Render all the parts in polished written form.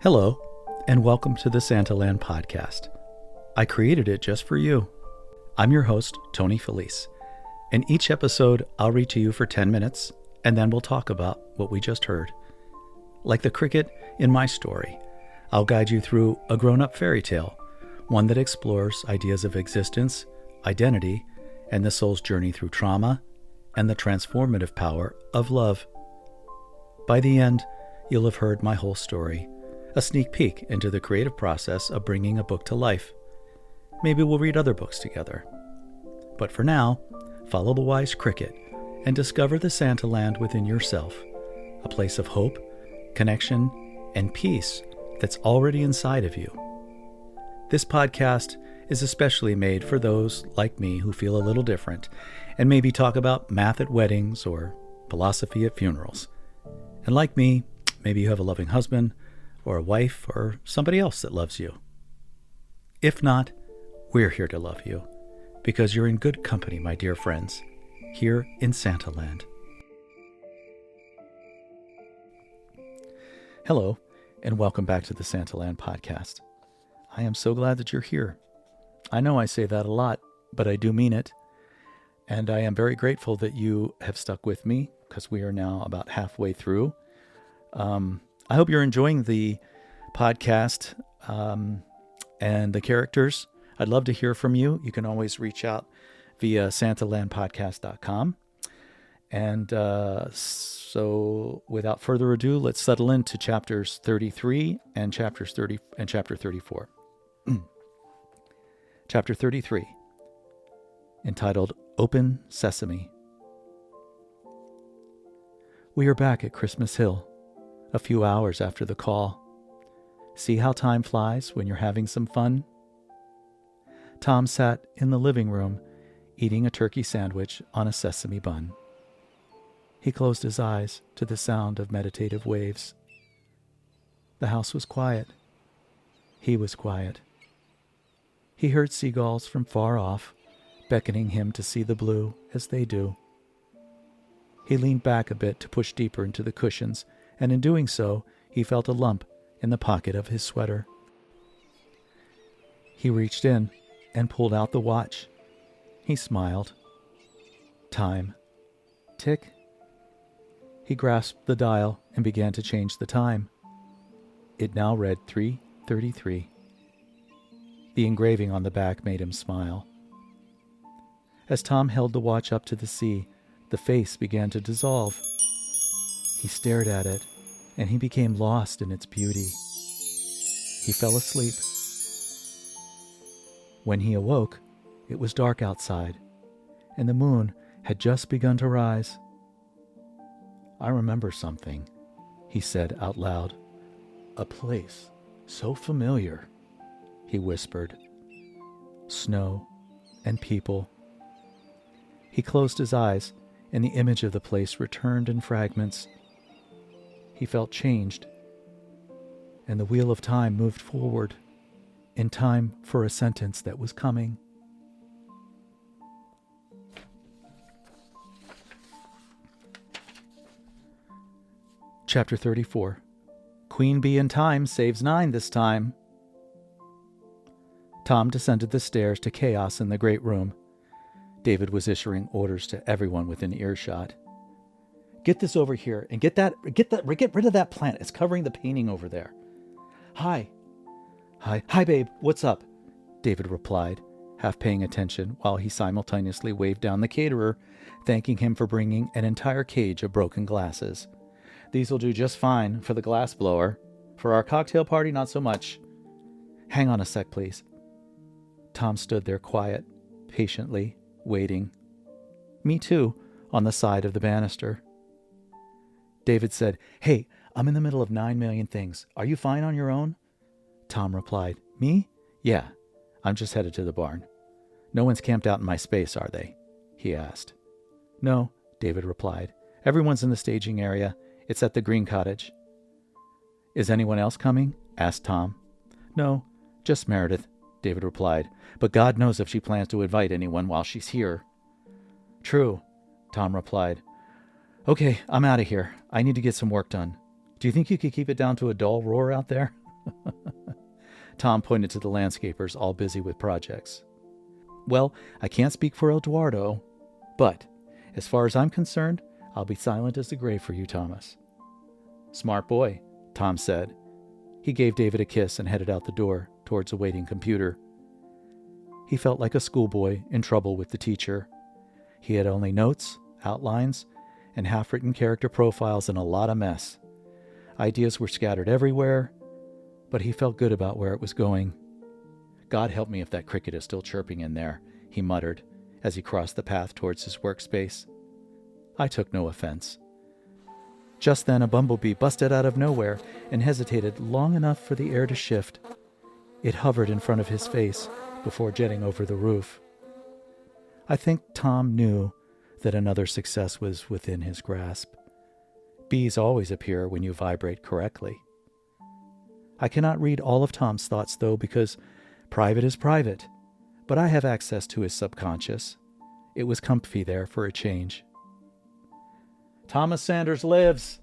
Hello, and welcome to the Santaland podcast. I created it just for you. I'm your host, Tony Felice. In each episode, I'll read to you for 10 minutes, and then we'll talk about what we just heard. Like the cricket in my story, I'll guide you through a grown-up fairy tale, one that explores ideas of existence, identity, and the soul's journey through trauma, and the transformative power of love. By the end, you'll have heard my whole story, a sneak peek into the creative process of bringing a book to life. Maybe we'll read other books together. But for now, follow the wise cricket and discover the Santaland within yourself, a place of hope, connection, and peace that's already inside of you. This podcast is especially made for those like me who feel a little different and maybe talk about math at weddings or philosophy at funerals. And like me, maybe you have a loving husband or a wife or somebody else that loves you. If not, we're here to love you because you're in good company, my dear friends, here in Santaland. Hello, and welcome back to the Santaland podcast. I am so glad that you're here. I know I say that a lot, but I do mean it. And I am very grateful that you have stuck with me because we are now about halfway through. I hope you're enjoying the podcast and the characters. I'd love to hear from you. You can always reach out via santalandpodcast.com. And so without further ado, let's settle into chapters 33 and chapter 34. Chapter 33, entitled Open Sesame. We are back at Christmas Hill, a few hours after the call. See how time flies when you're having some fun? Tom sat in the living room, eating a turkey sandwich on a sesame bun. He closed his eyes to the sound of meditative waves. The house was quiet. He was quiet. He heard seagulls from far off, beckoning him to see the blue as they do. He leaned back a bit to push deeper into the cushions, and in doing so, he felt a lump in the pocket of his sweater. He reached in and pulled out the watch. He smiled. Time. Tick. He grasped the dial and began to change the time. It now read 3:33. The engraving on the back made him smile. As Tom held the watch up to the sea, the face began to dissolve. He stared at it, and he became lost in its beauty. He fell asleep. When he awoke, it was dark outside, and the moon had just begun to rise. I remember something, he said out loud. A place so familiar, he whispered. Snow and people. He closed his eyes, and the image of the place returned in fragments. He felt changed, and the wheel of time moved forward, in time for a sentence that was coming. Chapter 34. Queen Bee in Time saves 9 this time. Tom descended the stairs to chaos in the great room. David was issuing orders to everyone within earshot. Get this over here and get rid of that plant. It's covering the painting over there. Hi, babe. What's up? David replied, half paying attention while he simultaneously waved down the caterer, thanking him for bringing an entire cage of broken glasses. These will do just fine for the glass blower. For our cocktail party, not so much. Hang on a sec, please. Tom stood there quiet, patiently, waiting. Me too, on the side of the banister. David said, Hey, I'm in the middle of 9 million things. Are you fine on your own? Tom replied, Me? Yeah, I'm just headed to the barn. No one's camped out in my space, are they? He asked. No, David replied. Everyone's in the staging area. It's at the Green Cottage. Is anyone else coming? Asked Tom. No, just Meredith, David replied. But God knows if she plans to invite anyone while she's here. True, Tom replied. Okay, I'm out of here. I need to get some work done. Do you think you could keep it down to a dull roar out there? Tom pointed to the landscapers, all busy with projects. Well, I can't speak for Eduardo, but as far as I'm concerned, I'll be silent as the grave for you, Thomas. Smart boy, Tom said. He gave David a kiss and headed out the door towards a waiting computer. He felt like a schoolboy in trouble with the teacher. He had only notes, outlines, and half-written character profiles and a lot of mess. Ideas were scattered everywhere, but he felt good about where it was going. God help me if that cricket is still chirping in there, he muttered as he crossed the path towards his workspace. I took no offense. Just then a bumblebee busted out of nowhere and hesitated long enough for the air to shift. It hovered in front of his face before jetting over the roof. I think Tom knew that another success was within his grasp. Bees always appear when you vibrate correctly. I cannot read all of Tom's thoughts, though, because private is private, but I have access to his subconscious. It was comfy there for a change. Thomas Sanders lives,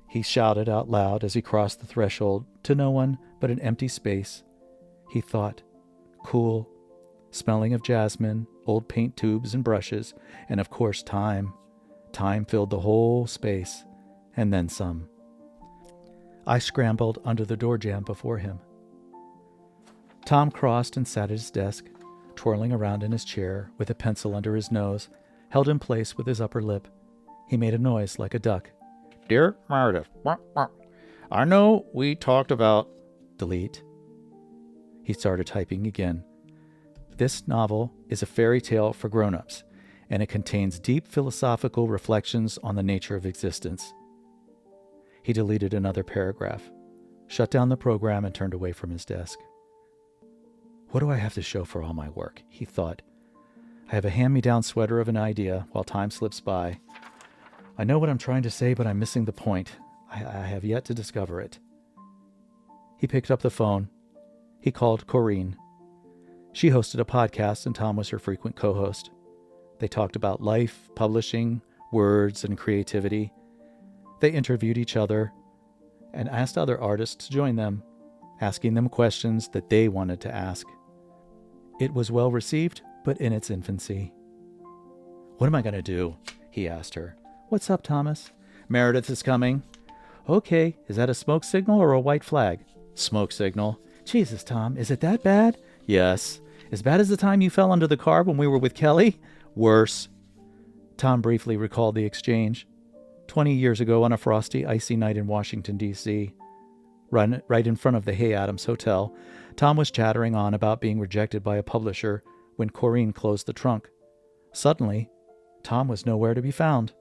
he shouted out loud as he crossed the threshold to no one but an empty space. He thought, cool, smelling of jasmine, old paint tubes and brushes, and of course time. Time filled the whole space, and then some. I scrambled under the door jamb before him. Tom crossed and sat at his desk, twirling around in his chair with a pencil under his nose, held in place with his upper lip. He made a noise like a duck. Dear Meredith, I know we talked about... Delete. He started typing again. This novel is a fairy tale for grown-ups, and it contains deep philosophical reflections on the nature of existence. He deleted another paragraph, shut down the program, and turned away from his desk. What do I have to show for all my work? He thought. I have a hand-me-down sweater of an idea while time slips by. I know what I'm trying to say, but I'm missing the point. I have yet to discover it. He picked up the phone. He called Corrine. She hosted a podcast, and Tom was her frequent co-host. They talked about life, publishing, words, and creativity. They interviewed each other and asked other artists to join them, asking them questions that they wanted to ask. It was well received, but in its infancy. What am I going to do? He asked her. What's up, Thomas? Meredith is coming. Okay, is that a smoke signal or a white flag? Smoke signal. Jesus, Tom, is it that bad? Yes. As bad as the time you fell under the car when we were with Kelly? Worse. Tom briefly recalled the exchange. 20 years ago on a frosty, icy night in Washington, D.C. Right in front of the Hay Adams Hotel, Tom was chattering on about being rejected by a publisher when Corrine closed the trunk. Suddenly, Tom was nowhere to be found.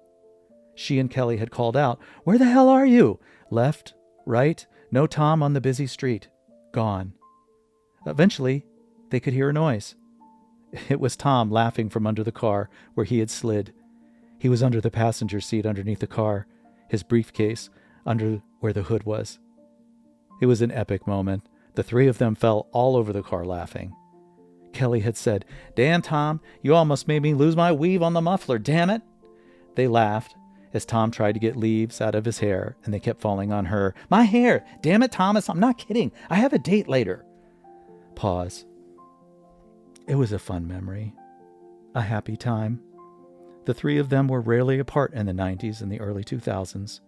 She and Kelly had called out, "Where the hell are you?" Left, right, no Tom on the busy street. Gone. Eventually, they could hear a noise. It was Tom laughing from under the car where he had slid. He was under the passenger seat underneath the car, his briefcase under where the hood was. It was an epic moment. The three of them fell all over the car laughing. Kelly had said, "Damn, Tom, you almost made me lose my weave on the muffler, damn it." They laughed as Tom tried to get leaves out of his hair, and they kept falling on her. "My hair! Damn it, Thomas, I'm not kidding. I have a date later." Pause. It was a fun memory. A happy time. The three of them were rarely apart in the 90s and the early 2000s.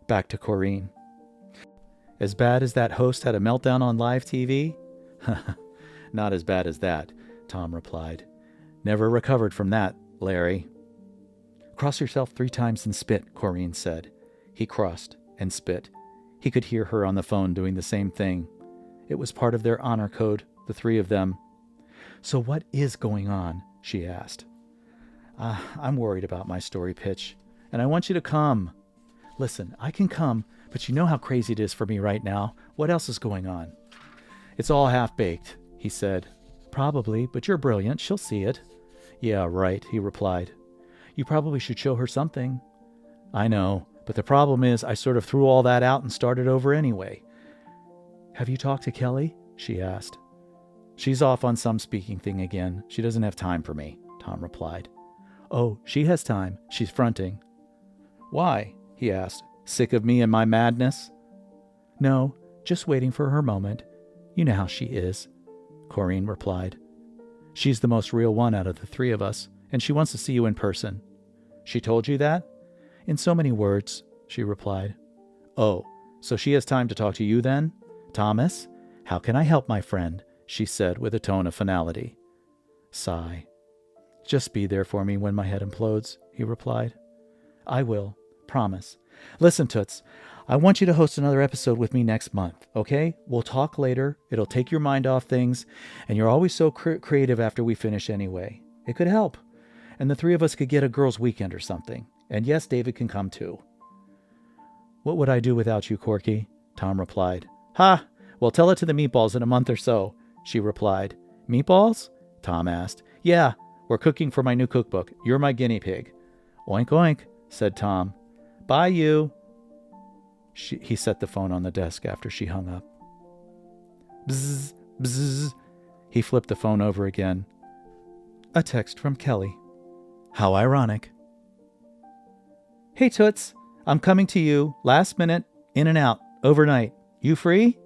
Back to Corrine. As bad as that host had a meltdown on live TV? Not as bad as that, Tom replied. Never recovered from that, Larry. Cross yourself 3 times and spit, Corrine said. He crossed and spit. He could hear her on the phone doing the same thing. It was part of their honor code, the three of them. So what is going on? She asked. I'm worried about my story pitch, and I want you to come. Listen, I can come, but you know how crazy it is for me right now. What else is going on? It's all half-baked, he said. Probably, but you're brilliant. She'll see it. Yeah, right, he replied. You probably should show her something. I know, but the problem is I sort of threw all that out and started over anyway. Have you talked to Kelly? She asked. She's off on some speaking thing again. She doesn't have time for me, Tom replied. Oh, she has time. She's fronting. Why? He asked. Sick of me and my madness? No, just waiting for her moment. You know how she is, Corrine replied. She's the most real one out of the three of us, and she wants to see you in person. She told you that? In so many words, she replied. Oh, so she has time to talk to you then? Thomas, how can I help my friend? She said with a tone of finality. Sigh. Just be there for me when my head implodes, he replied. I will, promise. Listen, Toots, I want you to host another episode with me next month, okay? We'll talk later. It'll take your mind off things, and you're always so creative after we finish anyway. It could help. And the three of us could get a girls' weekend or something. And yes, David can come too. What would I do without you, Corky? Tom replied. Ha! Well, tell it to the meatballs in a month or so, she replied. Meatballs? Tom asked. Yeah, we're cooking for my new cookbook. You're my guinea pig. Oink, oink, said Tom. Bye, you. He set the phone on the desk after she hung up. Bzzz, bzzz. He flipped the phone over again. A text from Kelly. How ironic. Hey, Toots. I'm coming to you. Last minute. In and out. Overnight. You free?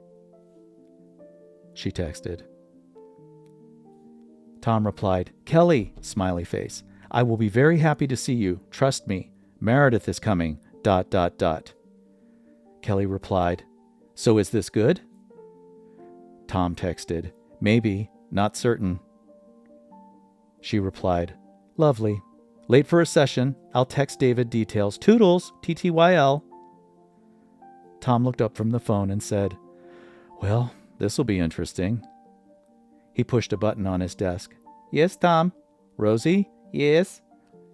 She texted. Tom replied, Kelly, smiley face. I will be very happy to see you. Trust me. Meredith is coming. ... Kelly replied, So is this good? Tom texted, Maybe, not certain. She replied, Lovely. Late for a session. I'll text David details. Toodles, TTYL. Tom looked up from the phone and said, Well, this'll be interesting. He pushed a button on his desk. Yes, Tom. Rosie? Yes.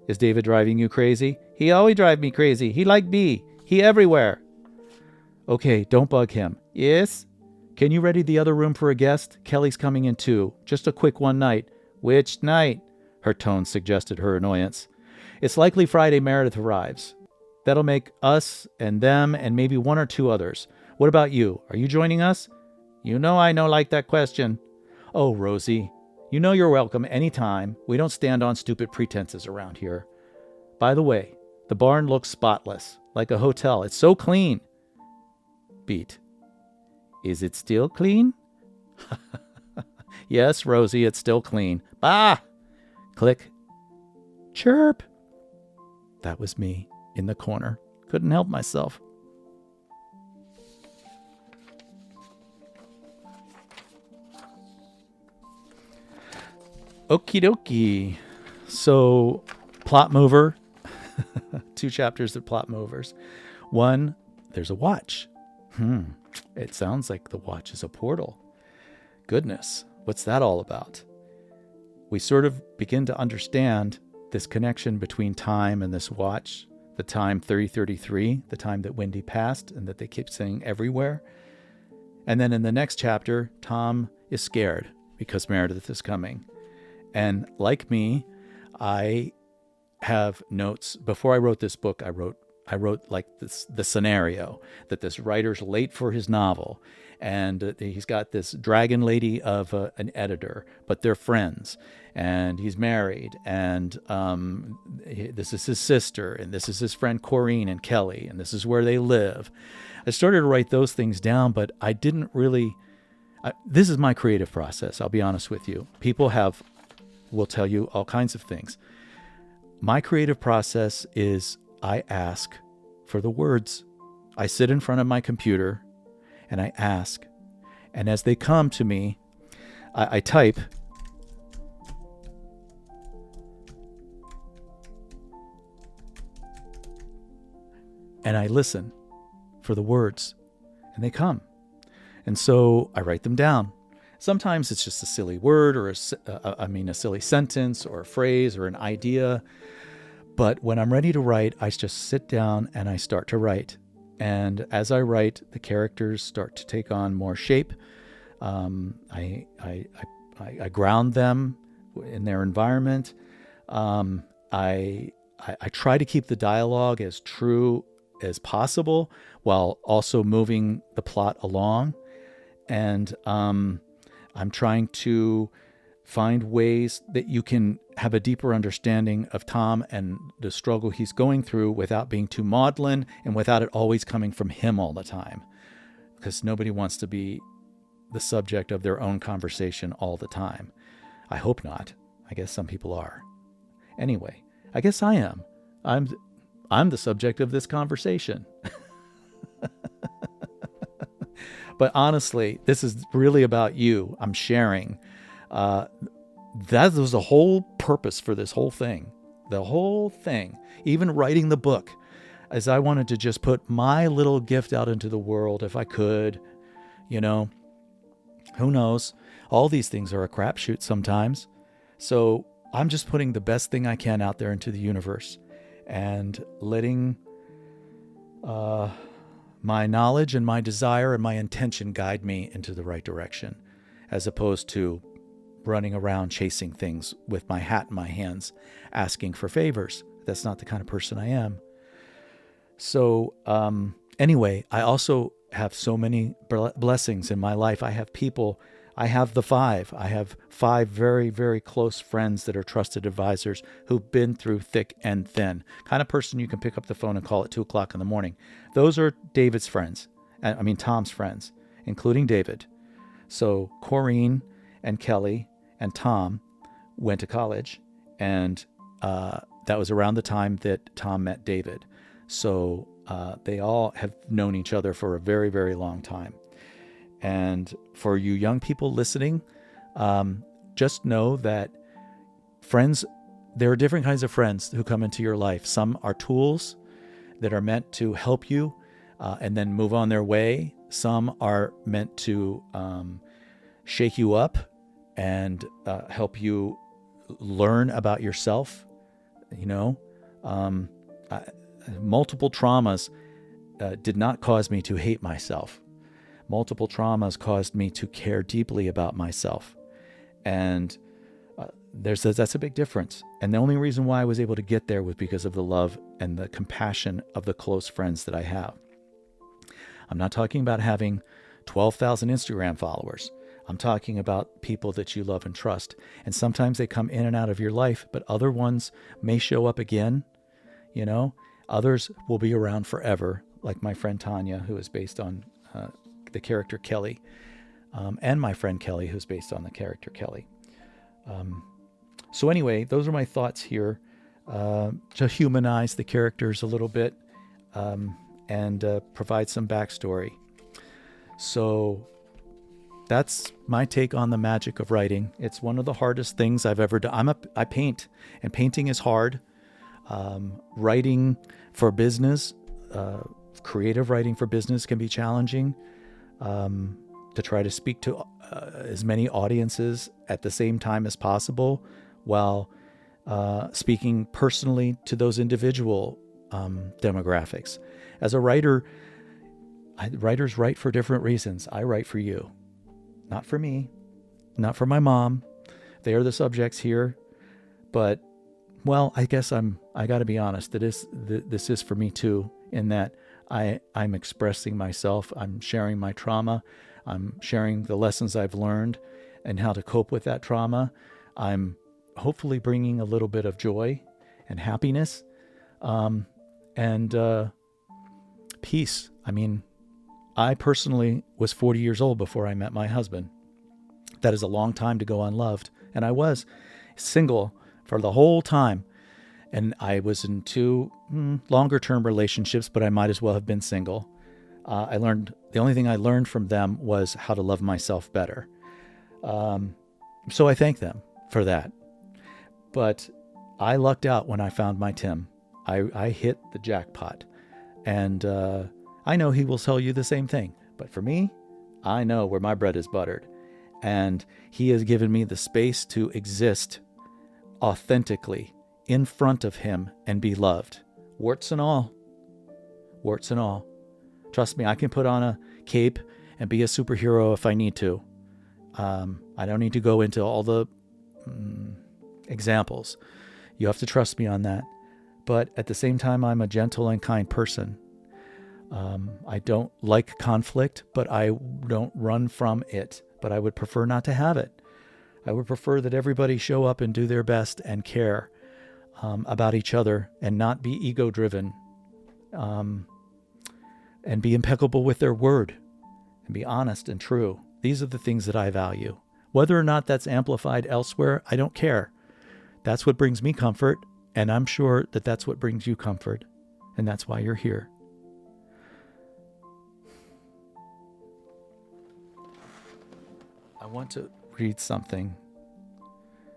Is David driving you crazy? He always drive me crazy. He like me. He everywhere. Okay, don't bug him. Yes? Can you ready the other room for a guest? Kelly's coming in too. Just a quick one night. Which night? Her tone suggested her annoyance. It's likely Friday Meredith arrives. That'll make us and them and maybe one or two others. What about you? Are you joining us? You know I no like that question. Oh, Rosie, you know you're welcome anytime. We don't stand on stupid pretenses around here. By the way, the barn looks spotless, like a hotel. It's so clean. Beat. Is it still clean? Yes, Rosie, it's still clean. Bah! Click. Chirp. That was me in the corner. Couldn't help myself. Okie dokie. So, plot mover. 2 chapters of plot movers. 1, there's a watch. It sounds like the watch is a portal. Goodness, what's that all about? We sort of begin to understand this connection between time and this watch. The time 3033, the time that Wendy passed and that they keep saying everywhere. And then in the next chapter, Tom is scared because Meredith is coming. And like me, I have notes. Before I wrote this book, I wrote like the scenario that this writer's late for his novel, and he's got this dragon lady of an editor, but they're friends, and he's married, and this is his sister, and this is his friend Corrine and Kelly, and this is where they live. I started to write those things down, but I didn't really. This is my creative process. I'll be honest with you. People will tell you all kinds of things. My creative process is I ask for the words. I sit in front of my computer and I ask. And as they come to me, I type. And I listen for the words. And they come. And so I write them down. Sometimes it's just a silly word or a silly sentence or a phrase or an idea. But when I'm ready to write, I just sit down and I start to write. And as I write, the characters start to take on more shape. I ground them in their environment. I try to keep the dialogue as true as possible while also moving the plot along. And I'm trying to find ways that you can have a deeper understanding of Tom and the struggle he's going through without being too maudlin and without it always coming from him all the time. because nobody wants to be the subject of their own conversation all the time. I hope not. I guess some people are. Anyway, I guess I am. I'm the subject of this conversation. But honestly, this is really about you. I'm sharing. That was the whole purpose for this whole thing. The whole thing, even writing the book, is I wanted to just put my little gift out into the world if I could. Who knows? All these things are a crapshoot sometimes. So I'm just putting the best thing I can out there into the universe and letting my knowledge and my desire and my intention guide me into the right direction, as opposed to running around chasing things with my hat in my hands, asking for favors. That's not the kind of person I am. So anyway, I also have so many blessings in my life. I have people. I have I have 5 very, very close friends that are trusted advisors who've been through thick and thin. Kind of person you can pick up the phone and call at 2 o'clock in the morning. Those are David's friends. Tom's friends, including David. So Corrine and Kelly and Tom went to college, and that was around the time that Tom met David. So they all have known each other for a very, very long time. And for you young people listening, just know that friends, there are different kinds of friends who come into your life. Some are tools that are meant to help you and then move on their way. Some are meant to shake you up and help you learn about yourself. Multiple traumas did not cause me to hate myself. Multiple traumas caused me to care deeply about myself. And that's a big difference. And the only reason why I was able to get there was because of the love and the compassion of the close friends that I have. I'm not talking about having 12,000 Instagram followers. I'm talking about people that you love and trust. And sometimes they come in and out of your life, but other ones may show up again. Others will be around forever, like my friend Tanya, who is based on the character Kelly, and my friend Kelly, who's based on the character Kelly. So anyway, those are my thoughts here, to humanize the characters a little bit, and provide some backstory. So that's my take on the magic of writing. It's one of the hardest things I've ever done. I paint, and painting is hard. Writing for business, creative writing for business can be challenging. To try to speak to as many audiences at the same time as possible, while speaking personally to those individual demographics. As a writer, writers write for different reasons. I write for you, not for me, not for my mom. They are the subjects here, but I guess I got to be honest. This is for me too, in that I'm expressing myself. I'm sharing my trauma. I'm sharing the lessons I've learned and how to cope with that trauma. I'm hopefully bringing a little bit of joy and happiness, and peace. I personally was 40 years old before I met my husband. That is a long time to go unloved. And I was single for the whole time. And I was in 2 longer-term relationships, but I might as well have been single. The only thing I learned from them was how to love myself better. So I thank them for that. But I lucked out when I found my Tim. I hit the jackpot. And I know he will tell you the same thing. But for me, I know where my bread is buttered. And he has given me the space to exist authentically in front of him and be loved. Warts and all. Warts and all. Trust me, I can put on a cape and be a superhero if I need to. I don't need to go into all the examples. You have to trust me on that. But at the same time, I'm a gentle and kind person. I don't like conflict, but I don't run from it. But I would prefer not to have it. I would prefer that everybody show up and do their best and care about each other and not be ego-driven, and be impeccable with their word. and be honest and true. These are the things that I value. Whether or not that's amplified elsewhere, I don't care. That's what brings me comfort, and I'm sure that that's what brings you comfort, and that's why you're here. I want to read something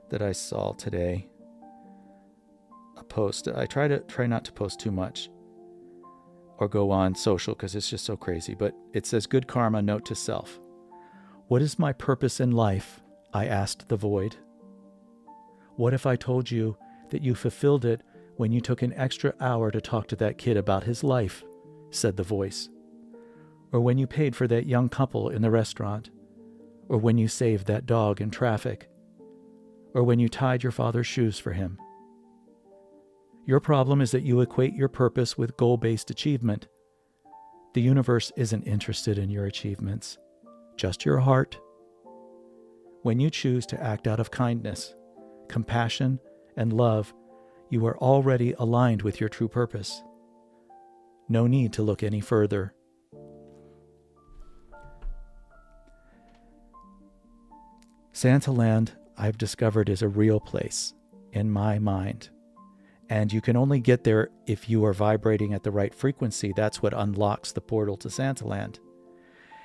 that I saw today. A post. I try not to post too much or go on social because it's just so crazy, but it says, "Good karma, note to self. What is my purpose in life?" I asked the void. What if I told you that you fulfilled it when you took an extra hour to talk to that kid about his life, said the voice. Or when you paid for that young couple in the restaurant. Or when you saved that dog in traffic. Or when you tied your father's shoes for him. Your problem is that you equate your purpose with goal-based achievement. The universe isn't interested in your achievements, just your heart. When you choose to act out of kindness, compassion, and love, you are already aligned with your true purpose. No need to look any further. Santaland, I've discovered, is a real place in my mind. And you can only get there if you are vibrating at the right frequency. That's what unlocks the portal to Santaland.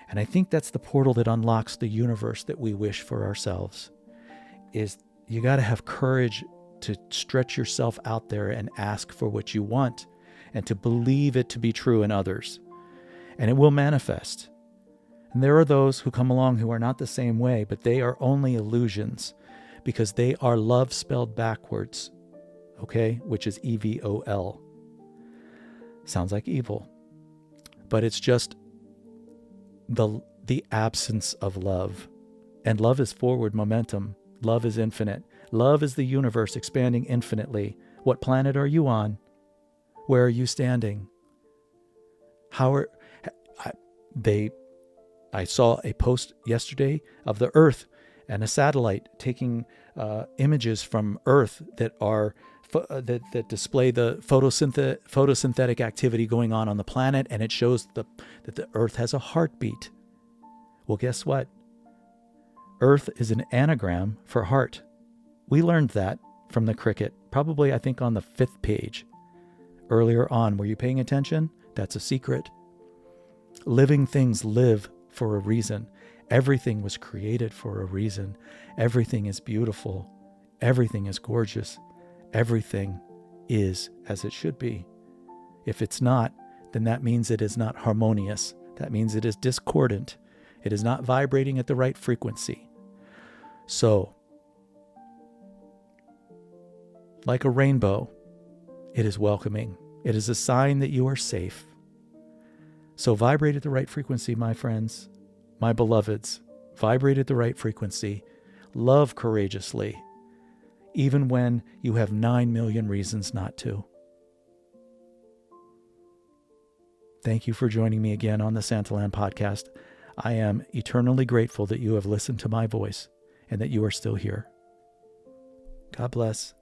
And I think that's the portal that unlocks the universe that we wish for ourselves. Is you got to have courage to stretch yourself out there and ask for what you want and to believe it to be true in others. And it will manifest. And there are those who come along who are not the same way, but they are only illusions because they are love spelled backwards, okay? Which is EVOL. Sounds like evil. But it's just the absence of love. And love is forward momentum. Love is infinite. Love is the universe expanding infinitely. What planet are you on? Where are you standing? I saw a post yesterday of the Earth and a satellite taking images from Earth that are that display the photosynthetic activity going on the planet, and it shows that the Earth has a heartbeat. Well, guess what? Earth is an anagram for heart. We learned that from the cricket, probably I think on the 5th page. Earlier on, were you paying attention? That's a secret. Living things live for a reason. Everything was created for a reason. Everything is beautiful. Everything is gorgeous. Everything is as it should be. If it's not, then that means it is not harmonious. That means it is discordant. It is not vibrating at the right frequency. So, like a rainbow, it is welcoming. It is a sign that you are safe. So vibrate at the right frequency, my friends, my beloveds. Vibrate at the right frequency. Love courageously, even when you have 9 million reasons not to. Thank you for joining me again on the Santaland podcast. I am eternally grateful that you have listened to my voice and that you are still here. God bless.